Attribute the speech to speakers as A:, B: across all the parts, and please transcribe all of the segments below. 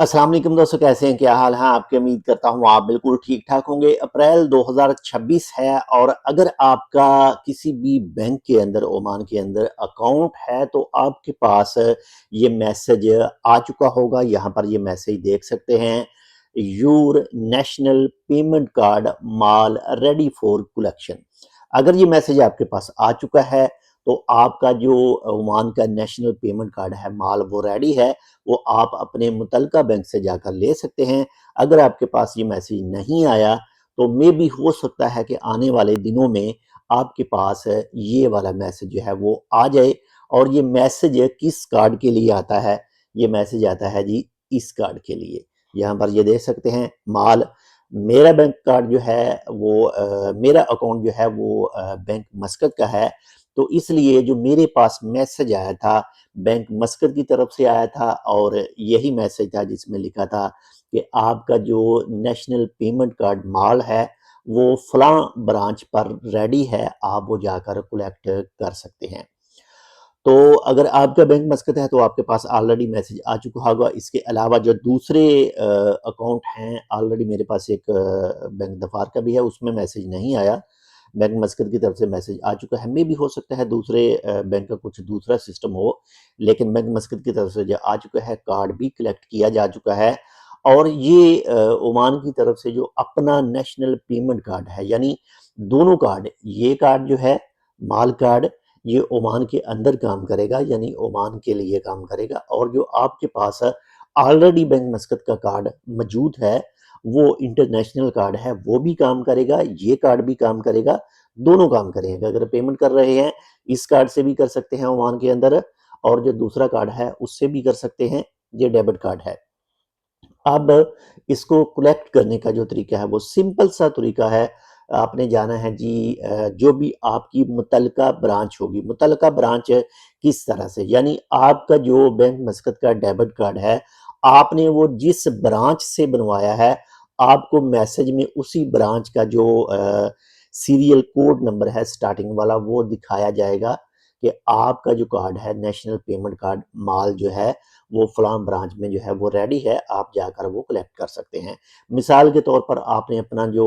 A: अस्सलाम वालेकुम दोस्तों, कैसे हैं? क्या हाल है आपके? उम्मीद करता हूँ आप बिल्कुल ठीक ठाक होंगे। अप्रैल 2026 है और अगर आपका किसी भी बैंक के अंदर, ओमान के अंदर अकाउंट है तो आपके पास ये मैसेज आ चुका होगा। यहाँ पर ये मैसेज देख सकते हैं, your national payment card mall ready for collection. अगर ये मैसेज आपके पास आ चुका है तो आपका जो ओमान का नेशनल पेमेंट कार्ड है, माल वो रेडी है, वो आप अपने मुतलका बैंक से जाकर ले सकते हैं। अगर आपके पास ये मैसेज नहीं आया तो मे भी हो सकता है कि आने वाले दिनों में आपके पास ये वाला मैसेज जो है वो आ जाए। और ये मैसेज किस कार्ड के लिए आता है? ये मैसेज आता है जी इस कार्ड के लिए। यहाँ पर ये देख सकते हैं, माल मेरा बैंक कार्ड जो है वो मेरा अकाउंट जो है वो बैंक मस्कत का है। तो इसलिए जो मेरे पास मैसेज आया था बैंक मस्कत की तरफ से आया था और यही मैसेज था जिसमें लिखा था कि आपका जो नेशनल पेमेंट कार्ड माल है वो फलां ब्रांच पर रेडी है, आप वो जाकर कलेक्ट कर सकते हैं। तो अगर आपका बैंक मस्कत है तो आपके पास ऑलरेडी मैसेज आ चुका होगा। इसके अलावा जो दूसरे अकाउंट हैं, ऑलरेडी मेरे पास एक बैंक दफार का भी है, उसमें मैसेज नहीं आया। बैंक मस्कत की तरफ से मैसेज आ चुका है। मे भी हो सकता है दूसरे बैंक का कुछ दूसरा सिस्टम हो, लेकिन बैंक मस्कत की तरफ से जो आ चुका है, कार्ड भी कलेक्ट किया जा चुका है। और ये ओमान की तरफ से जो अपना नेशनल पेमेंट कार्ड है, यानी दोनों कार्ड, ये कार्ड जो है माल कार्ड, ये ओमान के अंदर काम करेगा, यानी ओमान के लिए काम करेगा। और जो आपके पास ऑलरेडी बैंक मस्कत का कार्ड मौजूद है, वो इंटरनेशनल कार्ड है, वो भी काम करेगा, ये कार्ड भी काम करेगा, दोनों काम करेंगे। अगर पेमेंट कर रहे हैं इस कार्ड से भी कर सकते हैं ओमान के अंदर, और जो दूसरा कार्ड है उससे भी कर सकते हैं, ये डेबिट कार्ड है। अब इसको कलेक्ट करने का जो तरीका है वो सिंपल सा तरीका है। आपने जाना है जी जो भी आपकी मुतलका ब्रांच होगी, मुतलका ब्रांच किस तरह से, यानी आपका जो बैंक मस्कत का डेबिट कार्ड है, आपने वो जिस ब्रांच से बनवाया है, आपको मैसेज में उसी ब्रांच का जो सीरियल कोड नंबर है स्टार्टिंग वाला, वो दिखाया जाएगा कि आपका जो कार्ड है नेशनल पेमेंट कार्ड माल जो है वो फलां ब्रांच में जो है वो रेडी है, आप जाकर वो कलेक्ट कर सकते हैं। मिसाल के तौर पर आपने अपना जो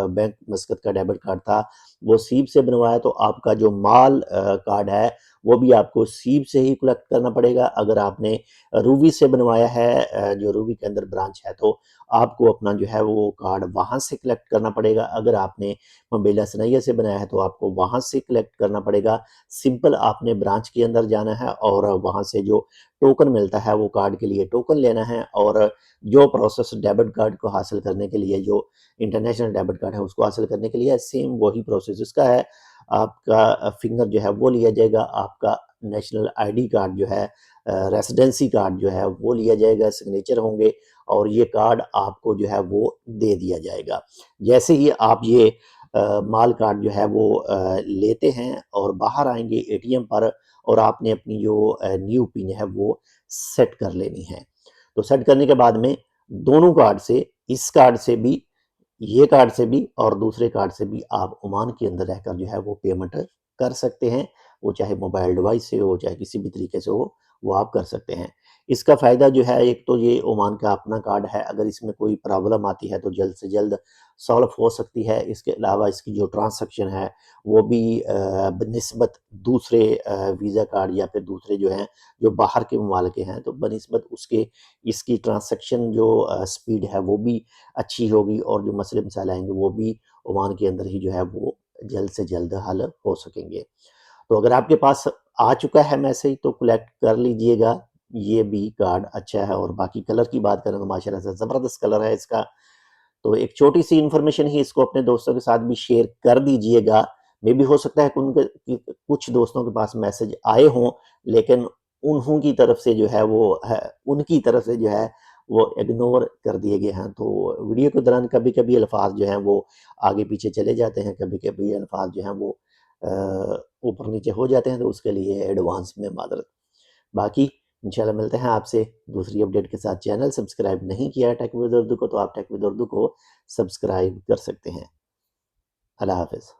A: बैंक मस्कत का डेबिट कार्ड था वो सीब से बनवाया, तो आपका जो माल कार्ड है वो भी आपको सीब से ही कलेक्ट करना पड़ेगा। अगर आपने रूबी से बनवाया है, जो रूबी के अंदर ब्रांच है, तो आपको अपना जो है वो कार्ड वहाँ से कलेक्ट करना पड़ेगा। अगर आपने मबेला सनैया से बनाया है तो आपको वहाँ से कलेक्ट करना पड़ेगा। सिंपल आपने ब्रांच के अंदर जाना है और वहाँ से जो टोकन मिलता है वो कार्ड के लिए टोकन लेना है। और जो प्रोसेस डेबिट कार्ड को हासिल करने के लिए, जो इंटरनेशनल डेबिट कार्ड है उसको हासिल करने के लिए सेम वही प्रोसेस इसका है। आपका फिंगर जो है वो लिया जाएगा, आपका नेशनल आईडी कार्ड जो है, रेसिडेंसी कार्ड जो है वो लिया जाएगा, सिग्नेचर होंगे और ये कार्ड आपको जो है वो दे दिया जाएगा। जैसे ही आप ये माल कार्ड जो है वो लेते हैं और बाहर आएंगे एटीएम पर, और आपने अपनी जो न्यू पिन है वो सेट कर लेनी है। तो सेट करने के बाद में दोनों कार्ड से, इस कार्ड से भी, ये कार्ड से भी और दूसरे कार्ड से भी आप ओमान के अंदर रहकर जो है वो पेमेंट कर सकते हैं। वो चाहे मोबाइल डिवाइस से हो, चाहे किसी भी तरीके से हो, वो आप कर सकते हैं। इसका फ़ायदा जो है, एक तो ये ओमान का अपना कार्ड है, अगर इसमें कोई प्रॉब्लम आती है तो जल्द से जल्द सॉल्व हो सकती है। इसके अलावा इसकी जो ट्रांसैक्शन है वो भी बनिस्बत दूसरे वीज़ा कार्ड या फिर दूसरे जो हैं जो बाहर के ममालिक हैं, तो बनिस्बत उसके इसकी ट्रांसैक्शन जो स्पीड है वो भी अच्छी होगी, और जो मसले मसाइल आएंगे वो भी ओमान के अंदर ही जो है वो जल्द से जल्द हल हो सकेंगे। तो अगर आपके पास आ चुका है मैसेज तो कलेक्ट कर लीजिएगा, ये भी कार्ड अच्छा है। और बाकी कलर की बात करें तो माशाल्लाह से ज़बरदस्त कलर है इसका। तो एक छोटी सी इन्फॉर्मेशन ही, इसको अपने दोस्तों के साथ भी शेयर कर दीजिएगा। मे भी हो सकता है कि उनके कि कुछ दोस्तों के पास मैसेज आए हों, लेकिन उन्हों की तरफ से जो है वो है, उनकी तरफ से जो है वो इग्नोर कर दिए गए हैं। तो वीडियो के दौरान कभी कभी अल्फाज जो हैं वो आगे पीछे चले जाते हैं, कभी कभी अल्फाज जो हैं वो ऊपर नीचे हो जाते हैं, तो उसके लिए एडवांस में मादरत। बाकी इंशाल्लाह मिलते हैं आपसे दूसरी अपडेट के साथ। चैनल सब्सक्राइब नहीं किया है टेक विद उर्दू को, तो आप टेक विद उर्दू को सब्सक्राइब कर सकते हैं। अल्लाह हाफ़िज़।